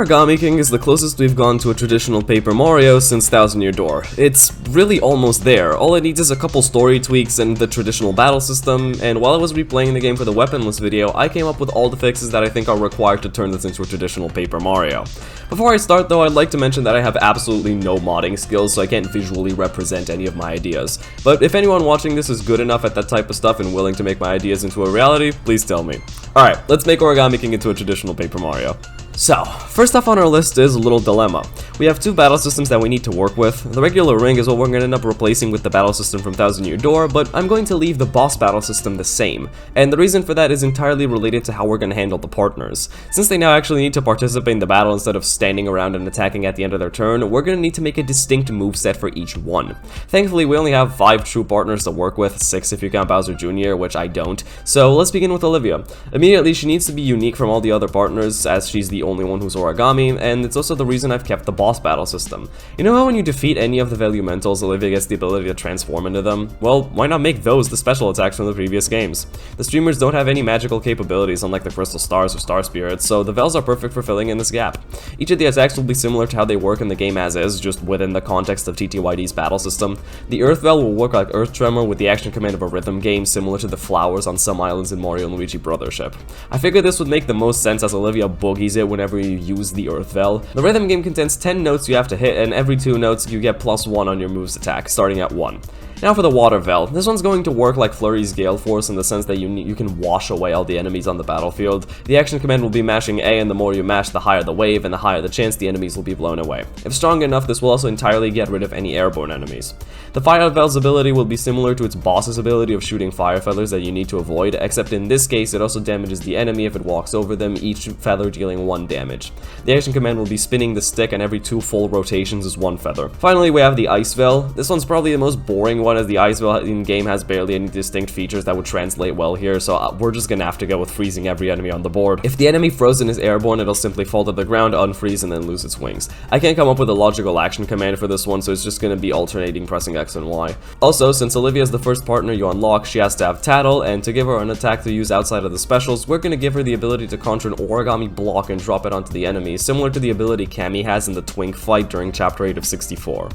Origami King is the closest we've gone to a traditional Paper Mario since Thousand Year Door. It's really almost there. All it needs is a couple story tweaks and the traditional battle system, and while I was replaying the game for the weaponless video, I came up with all the fixes that I think are required to turn this into a traditional Paper Mario. Before I start though, I'd like to mention that I have absolutely no modding skills, so I can't visually represent any of my ideas. But if anyone watching this is good enough at that type of stuff and willing to make my ideas into a reality, please tell me. Alright, let's make Origami King into a traditional Paper Mario. So, first off on our list is a little dilemma. We have two battle systems that we need to work with. The regular ring is what we're going to end up replacing with the battle system from Thousand Year Door, but I'm going to leave the boss battle system the same. And the reason for that is entirely related to how we're going to handle the partners. Since they now actually need to participate in the battle instead of standing around and attacking at the end of their turn, we're going to need to make a distinct moveset for each one. Thankfully, we only have 5 true partners to work with, 6 if you count Bowser Jr., which I don't. So let's begin with Olivia. Immediately, she needs to be unique from all the other partners, as she's the only one who's Origami, and it's also the reason I've kept the boss battle system. You know how when you defeat any of the Velumentals, Olivia gets the ability to transform into them? Well, why not make those the special attacks from the previous games? The streamers don't have any magical capabilities unlike the Crystal Stars or Star Spirits, so the Vels are perfect for filling in this gap. Each of the attacks will be similar to how they work in the game as is, just within the context of TTYD's battle system. The Earth Vel will work like Earth Tremor with the action command of a rhythm game similar to the flowers on some islands in Mario and Luigi Brothership. I figured this would make the most sense as Olivia boogies it whenever you use the Earth Vel. The rhythm game contains 10 notes you have to hit, and every 2 notes you get +1 on your move's attack, starting at 1. Now for the Water Vel. This one's going to work like Flurry's Gale Force in the sense that you can wash away all the enemies on the battlefield. The action command will be mashing A, and the more you mash, the higher the wave, and the higher the chance the enemies will be blown away. If strong enough, this will also entirely get rid of any airborne enemies. The Fire Vel's ability will be similar to its boss's ability of shooting fire feathers that you need to avoid, except in this case it also damages the enemy if it walks over them, each feather dealing 1 damage. The action command will be spinning the stick, and every 2 full rotations is 1 feather. Finally, we have the Ice Vel. This one's probably the most boring one, as the Ice Vel in-game has barely any distinct features that would translate well here, so we're just gonna have to go with freezing every enemy on the board. If the enemy frozen is airborne, it'll simply fall to the ground, unfreeze, and then lose its wings. I can't come up with a logical action command for this one, so it's just gonna be alternating pressing X and Y. Also, since Olivia is the first partner you unlock, she has to have Tattle, and to give her an attack to use outside of the specials, we're gonna give her the ability to conjure an Origami block and drop it onto the enemy, similar to the ability Kamek has in the Twink fight during Chapter 8 of 64.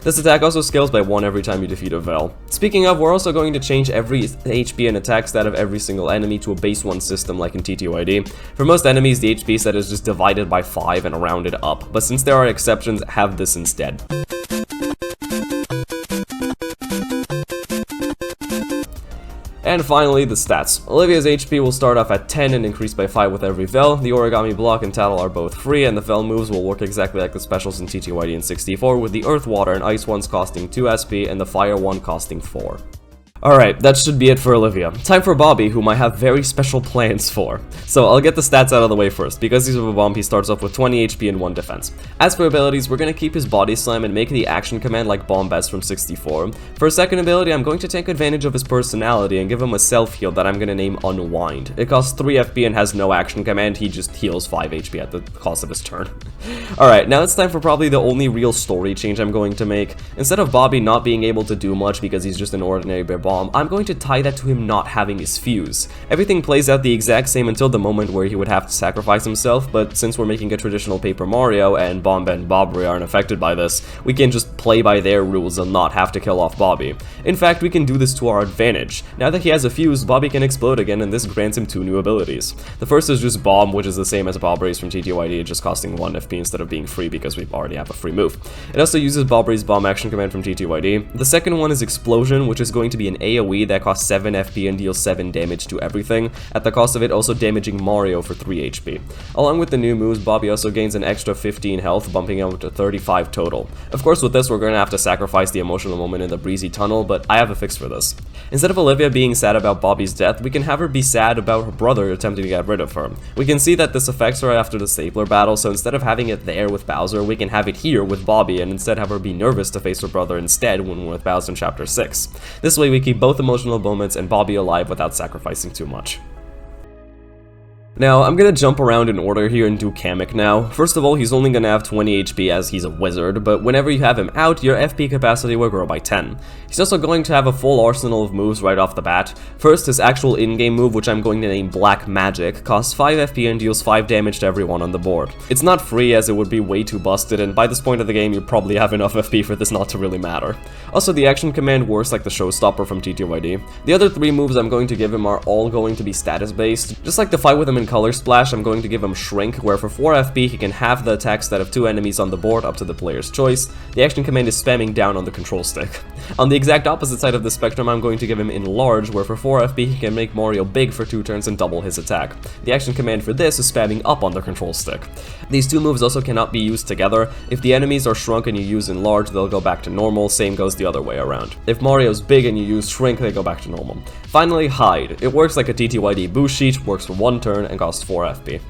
This attack also scales by 1 every time you defeat a Vel. Speaking of, we're also going to change every HP and attack stat of every single enemy to a base 1 system like in TTYD. For most enemies, the HP stat is just divided by 5 and rounded up, but since there are exceptions, have this instead. And finally, the stats. Olivia's HP will start off at 10 and increase by 5 with every Vel. The Origami block and Tattle are both free, and the Vel moves will work exactly like the specials in TTYD and 64, with the Earth, Water, and Ice ones costing 2 SP and the Fire one costing 4. Alright, that should be it for Olivia. Time for Bobby, whom I have very special plans for. So I'll get the stats out of the way first. Because he's a bomb, he starts off with 20 HP and 1 defense. As for abilities, we're going to keep his body slam and make the action command like Bomb Best from 64. For his second ability, I'm going to take advantage of his personality and give him a self-heal that I'm going to name Unwind. It costs 3 FP and has no action command, he just heals 5 HP at the cost of his turn. Alright, now it's time for probably the only real story change I'm going to make. Instead of Bobby not being able to do much because he's just an ordinary bear bomb, I'm going to tie that to him not having his fuse. Everything plays out the exact same until the moment where he would have to sacrifice himself, but since we're making a traditional Paper Mario and Bomb and Bobbery aren't affected by this, we can just play by their rules and not have to kill off Bobby. In fact, we can do this to our advantage. Now that he has a fuse, Bobby can explode again, and this grants him 2 new abilities. The first is just Bomb, which is the same as Bobbery's from TTYD, just costing 1 FP instead of being free because we already have a free move. It also uses Bobbery's bomb action command from TTYD. The second one is Explosion, which is going to be an AoE that costs 7 FP and deals 7 damage to everything, at the cost of it also damaging Mario for 3 HP. Along with the new moves, Bobby also gains an extra 15 health, bumping him up to 35 total. Of course, with this, we're going to have to sacrifice the emotional moment in the breezy tunnel, but I have a fix for this. Instead of Olivia being sad about Bobby's death, we can have her be sad about her brother attempting to get rid of her. We can see that this affects her after the stapler battle, so instead of having it there with Bowser, we can have it here with Bobby, and instead have her be nervous to face her brother instead when we're with Bowser in Chapter 6. This way we keep both emotional moments and Bobby alive without sacrificing too much. Now, I'm gonna jump around in order here and do Kamek now. First of all, he's only gonna have 20 HP as he's a wizard, but whenever you have him out, your FP capacity will grow by 10. He's also going to have a full arsenal of moves right off the bat. First, his actual in-game move, which I'm going to name Black Magic, costs 5 FP and deals 5 damage to everyone on the board. It's not free as it would be way too busted, and by this point of the game, you probably have enough FP for this not to really matter. Also, the action command works like the showstopper from TTYD. The other 3 moves I'm going to give him are all going to be status-based. Just like the fight with him in Color Splash, I'm going to give him Shrink, where for 4 FP he can halve the attack stat of 2 enemies on the board up to the player's choice. The action command is spamming down on the control stick. On the exact opposite side of the spectrum, I'm going to give him Enlarge, where for 4 FP he can make Mario big for 2 turns and double his attack. The action command for this is spamming up on the control stick. These 2 moves also cannot be used together. If the enemies are shrunk and you use Enlarge, they'll go back to normal, same goes the other way around. If Mario's big and you use Shrink, they go back to normal. Finally, Hide. It works like a TTYD boost sheet, works for 1 turn and costs 4 FP.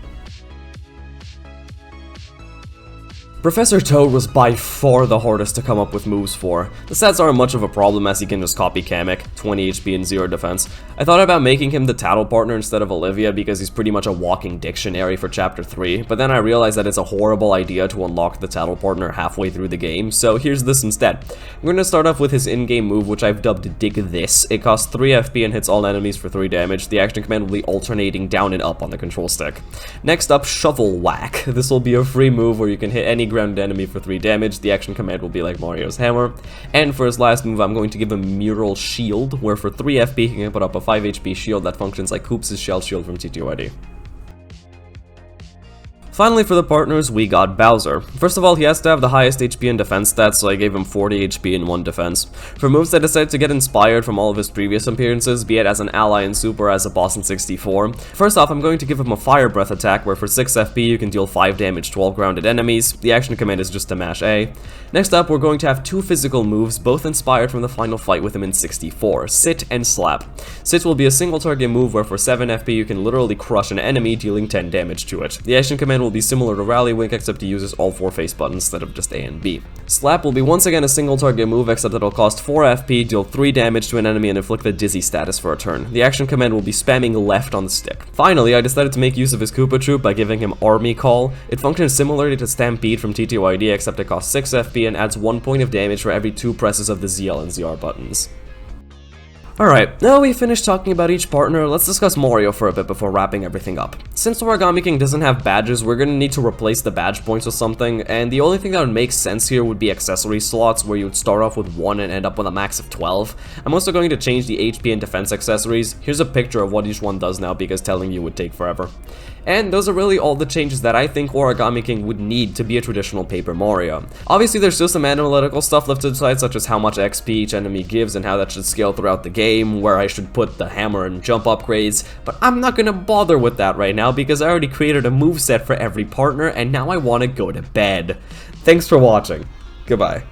Professor Toad was by far the hardest to come up with moves for. The stats aren't much of a problem as he can just copy Kamek, 20 HP and 0 defense. I thought about making him the tattle partner instead of Olivia because he's pretty much a walking dictionary for chapter 3, but then I realized that it's a horrible idea to unlock the tattle partner halfway through the game, so here's this instead. We're gonna start off with his in-game move, which I've dubbed Dig This. It costs 3 FP and hits all enemies for 3 damage. The action command will be alternating down and up on the control stick. Next up, Shovel Whack. This will be a free move where you can hit any grounded enemy for 3 damage. The action command will be like Mario's hammer. And for his last move, I'm going to give him Mural Shield, where for 3 FP he can put up a 5 HP shield that functions like Hoops' Shell Shield from TTYD. Finally, for the partners, we got Bowser. First of all, he has to have the highest HP and defense stats, so I gave him 40 HP and 1 defense. For moves, I decided to get inspired from all of his previous appearances, be it as an ally in Super or as a boss in 64. First off, I'm going to give him a Fire Breath attack, where for 6 FP you can deal 5 damage to all grounded enemies. The action command is just to mash A. Next up, we're going to have 2 physical moves, both inspired from the final fight with him in 64, Sit and Slap. Sit will be a single target move, where for 7 FP you can literally crush an enemy, dealing 10 damage to it. The action command will be similar to Rally Wink, except he uses all 4 face buttons instead of just A and B. Slap will be once again a single target move, except it'll cost 4 FP, deal 3 damage to an enemy, and inflict the Dizzy status for a turn. The action command will be spamming left on the stick. Finally, I decided to make use of his Koopa Troop by giving him Army Call. It functions similarly to Stampede from TTYD, except it costs 6 FP and adds 1 point of damage for every 2 presses of the ZL and ZR buttons. Alright, now we finished talking about each partner, let's discuss Mario for a bit before wrapping everything up. Since Origami King doesn't have badges, we're gonna need to replace the badge points with something, and the only thing that would make sense here would be accessory slots, where you would start off with 1 and end up with a max of 12. I'm also going to change the HP and defense accessories. Here's a picture of what each one does now, because telling you would take forever. And those are really all the changes that I think Origami King would need to be a traditional Paper Mario. Obviously, there's still some analytical stuff left to decide, such as how much XP each enemy gives and how that should scale throughout the game, where I should put the hammer and jump upgrades, but I'm not gonna bother with that right now because I already created a moveset for every partner and now I want to go to bed. Thanks for watching. Goodbye.